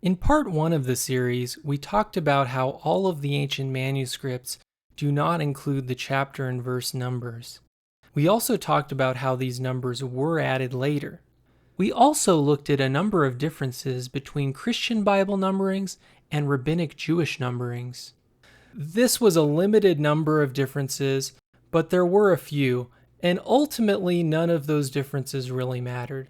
In part 1 of the series, we talked about how all of the ancient manuscripts do not include the chapter and verse numbers. We also talked about how these numbers were added later. We also looked at a number of differences between Christian Bible numberings and rabbinic Jewish numberings. This was a limited number of differences, but there were a few, and ultimately none of those differences really mattered.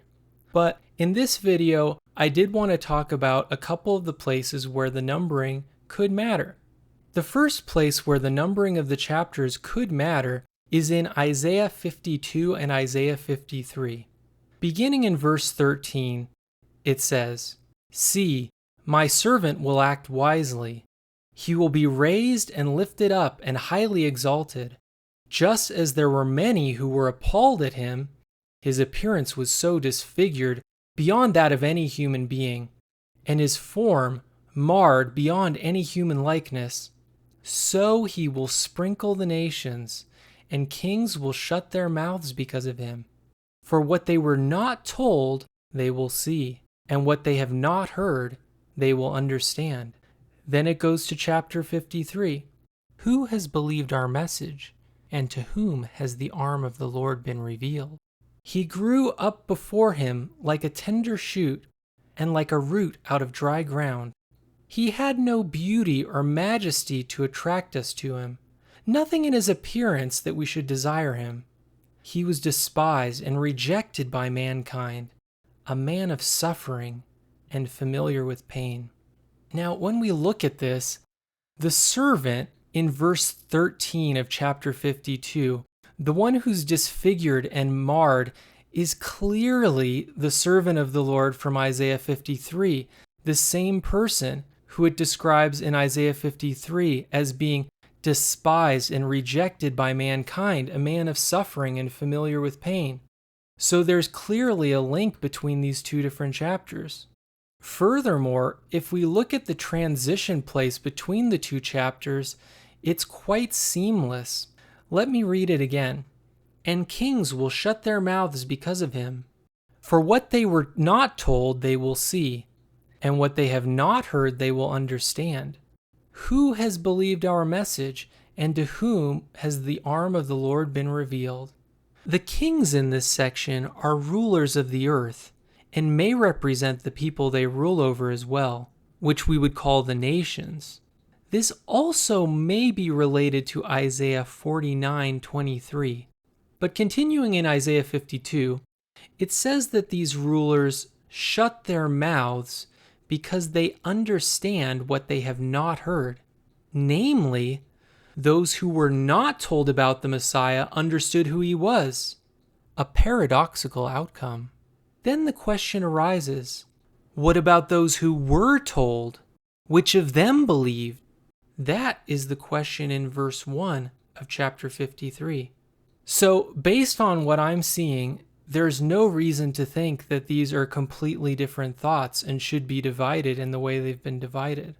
But in this video, I did want to talk about a couple of the places where the numbering could matter. The first place where the numbering of the chapters could matter is in Isaiah 52 and Isaiah 53. Beginning in verse 13, it says, "See, my servant will act wisely. He will be raised and lifted up and highly exalted. Just as there were many who were appalled at him, his appearance was so disfigured beyond that of any human being, and his form marred beyond any human likeness. So he will sprinkle the nations, and kings will shut their mouths because of him. For what they were not told, they will see, and what they have not heard, they will understand." Then it goes to chapter 53. "Who has believed our message, and to whom has the arm of the Lord been revealed? He grew up before him like a tender shoot, and like a root out of dry ground. He had no beauty or majesty to attract us to him, nothing in his appearance that we should desire him. He was despised and rejected by mankind, a man of suffering and familiar with pain." Now, when we look at this, the servant in verse 13 of chapter 52, the one who's disfigured and marred, is clearly the servant of the Lord from Isaiah 53, the same person who it describes in Isaiah 53 as being despised and rejected by mankind, a man of suffering and familiar with pain. So there's clearly a link between these two different chapters. Furthermore, if we look at the transition place between the two chapters, it's quite seamless. Let me read it again. "And kings will shut their mouths because of him. For what they were not told they will see, and what they have not heard they will understand. Who has believed our message, and to whom has the arm of the Lord been revealed?" The kings in this section are rulers of the earth, and may represent the people they rule over as well, which we would call the nations. This also may be related to Isaiah 49:23. But continuing in Isaiah 52, it says that these rulers shut their mouths because they understand what they have not heard. Namely, those who were not told about the Messiah understood who he was. A paradoxical outcome. Then the question arises, what about those who were told? Which of them believed? That is the question in verse 1 of chapter 53. So, based on what I'm seeing, there's no reason to think that these are completely different thoughts and should be divided in the way they've been divided.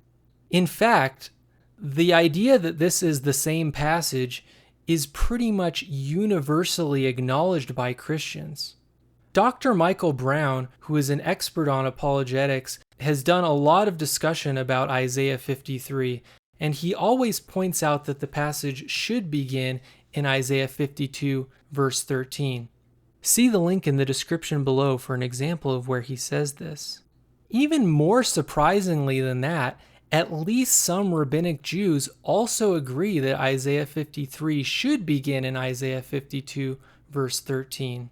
In fact, the idea that this is the same passage is pretty much universally acknowledged by Christians. Dr. Michael Brown, who is an expert on apologetics, has done a lot of discussion about Isaiah 53, and he always points out that the passage should begin in Isaiah 52, verse 13. See the link in the description below for an example of where he says this. Even more surprisingly than that, at least some rabbinic Jews also agree that Isaiah 53 should begin in Isaiah 52, verse 13.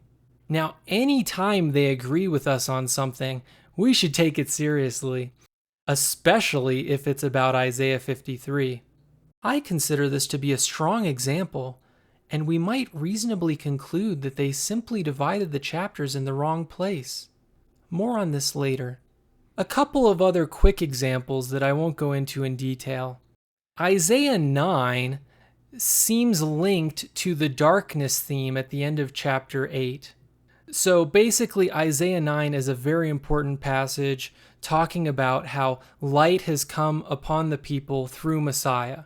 Now, any time they agree with us on something, we should take it seriously, especially if it's about Isaiah 53. I consider this to be a strong example, and we might reasonably conclude that they simply divided the chapters in the wrong place. More on this later. A couple of other quick examples that I won't go into in detail. Isaiah 9 seems linked to the darkness theme at the end of chapter 8. So basically, Isaiah 9 is a very important passage talking about how light has come upon the people through Messiah.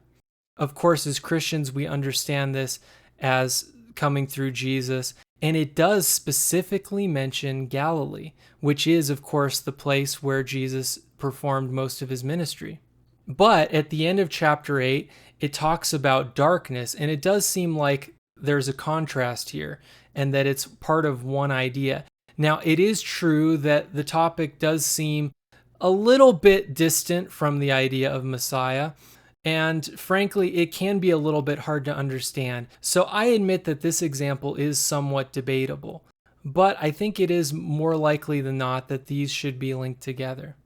Of course, as Christians, we understand this as coming through Jesus, and it does specifically mention Galilee, which is, of course, the place where Jesus performed most of his ministry. But at the end of chapter 8, it talks about darkness, and it does seem like there's a contrast here and that it's part of one idea. Now, it is true that the topic does seem a little bit distant from the idea of Messiah, and frankly, it can be a little bit hard to understand. So I admit that this example is somewhat debatable, but I think it is more likely than not that these should be linked together.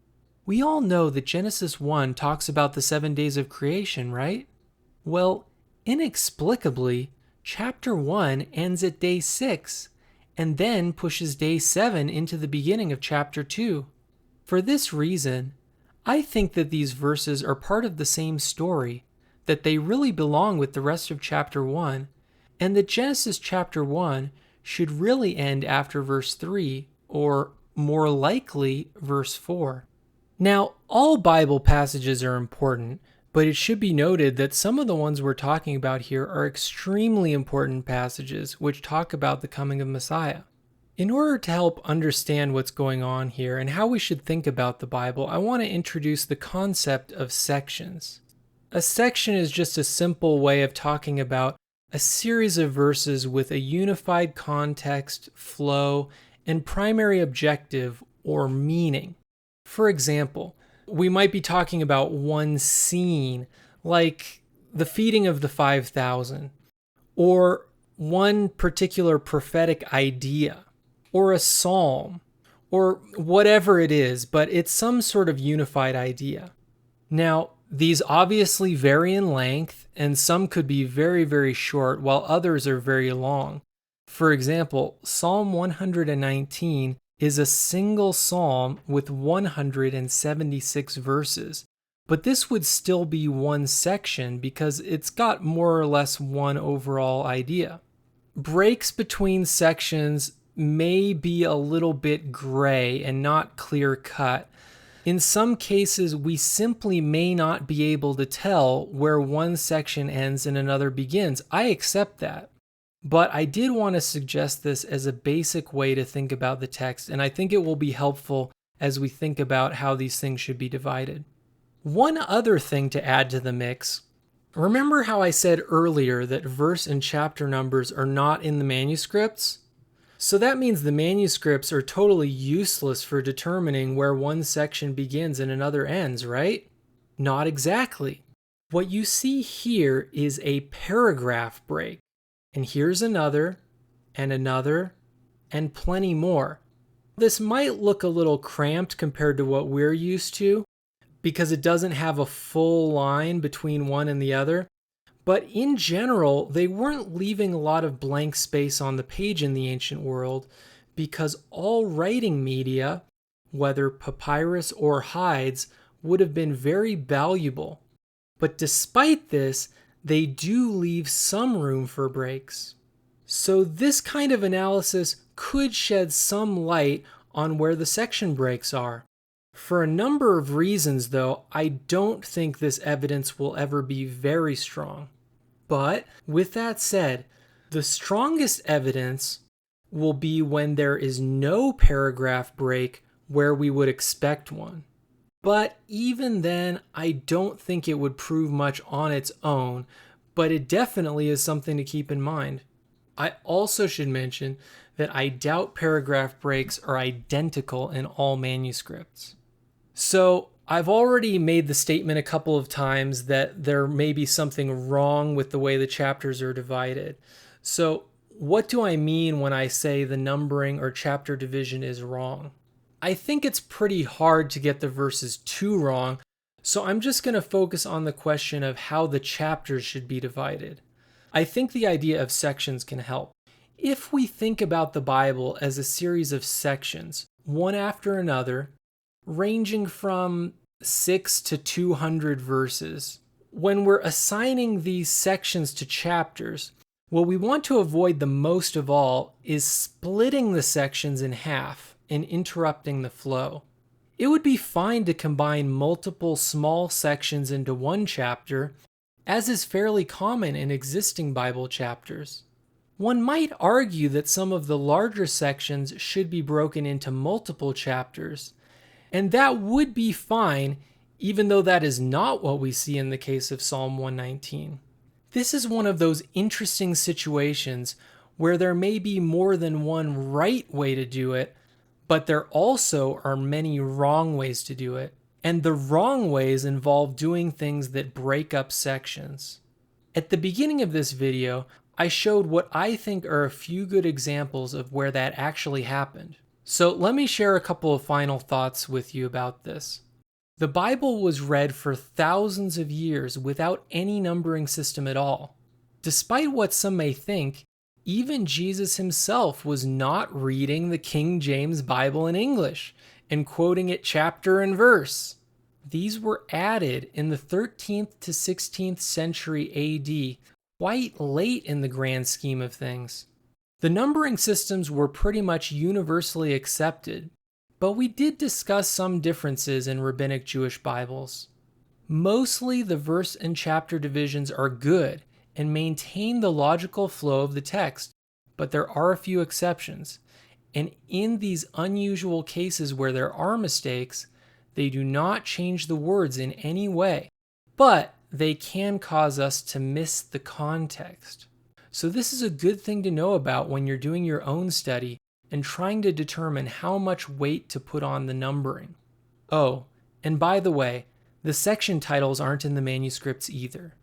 We all know that Genesis 1 talks about the 7 days of creation, right? Well, inexplicably, chapter 1 ends at day 6, and then pushes day 7 into the beginning of chapter 2. For this reason, I think that these verses are part of the same story, that they really belong with the rest of chapter 1, and that Genesis chapter 1 should really end after verse 3, or more likely, verse 4. Now, all Bible passages are important, but it should be noted that some of the ones we're talking about here are extremely important passages which talk about the coming of Messiah. In order to help understand what's going on here and how we should think about the Bible, I want to introduce the concept of sections. A section is just a simple way of talking about a series of verses with a unified context, flow, and primary objective or meaning. For example, we might be talking about one scene, like the feeding of the 5,000, or one particular prophetic idea, or a psalm, or whatever it is, but it's some sort of unified idea. Now, these obviously vary in length, and some could be very, very short, while others are very long. For example, Psalm 119 is a single psalm with 176 verses, but this would still be one section because it's got more or less one overall idea. Breaks between sections may be a little bit gray and not clear cut. In some cases, we simply may not be able to tell where one section ends and another begins. I accept that. But I did want to suggest this as a basic way to think about the text, and I think it will be helpful as we think about how these things should be divided. One other thing to add to the mix, remember how I said earlier that verse and chapter numbers are not in the manuscripts? So that means the manuscripts are totally useless for determining where one section begins and another ends, right? Not exactly. What you see here is a paragraph break. And here's another, and plenty more. This might look a little cramped compared to what we're used to, because it doesn't have a full line between one and the other. But in general, they weren't leaving a lot of blank space on the page in the ancient world, because all writing media, whether papyrus or hides, would have been very valuable. But despite this, they do leave some room for breaks. So this kind of analysis could shed some light on where the section breaks are. For a number of reasons, though, I don't think this evidence will ever be very strong. But with that said, the strongest evidence will be when there is no paragraph break where we would expect one. But even then, I don't think it would prove much on its own, but it definitely is something to keep in mind. I also should mention that I doubt paragraph breaks are identical in all manuscripts. So I've already made the statement a couple of times that there may be something wrong with the way the chapters are divided. So what do I mean when I say the numbering or chapter division is wrong? I think it's pretty hard to get the verses too wrong, so I'm just going to focus on the question of how the chapters should be divided. I think the idea of sections can help. If we think about the Bible as a series of sections, one after another, ranging from 6 to 200 verses, when we're assigning these sections to chapters, what we want to avoid the most of all is splitting the sections in half and interrupting the flow. It would be fine to combine multiple small sections into one chapter, as is fairly common in existing Bible chapters. One might argue that some of the larger sections should be broken into multiple chapters, And that would be fine, even though that is not what we see in the case of Psalm 119. This is one of those interesting situations where there may be more than one right way to do it, but there also are many wrong ways to do it. And the wrong ways involve doing things that break up sections. At the beginning of this video, I showed what I think are a few good examples of where that actually happened. So let me share a couple of final thoughts with you about this. The Bible was read for thousands of years without any numbering system at all. Despite what some may think, even Jesus himself was not reading the King James Bible in English and quoting it chapter and verse. These were added in the 13th to 16th century AD, quite late in the grand scheme of things. The numbering systems were pretty much universally accepted, but we did discuss some differences in rabbinic Jewish Bibles. Mostly the verse and chapter divisions are good and maintain the logical flow of the text, but there are a few exceptions. And in these unusual cases where there are mistakes, they do not change the words in any way, but they can cause us to miss the context. So this is a good thing to know about when you're doing your own study and trying to determine how much weight to put on the numbering. Oh, and by the way, the section titles aren't in the manuscripts either.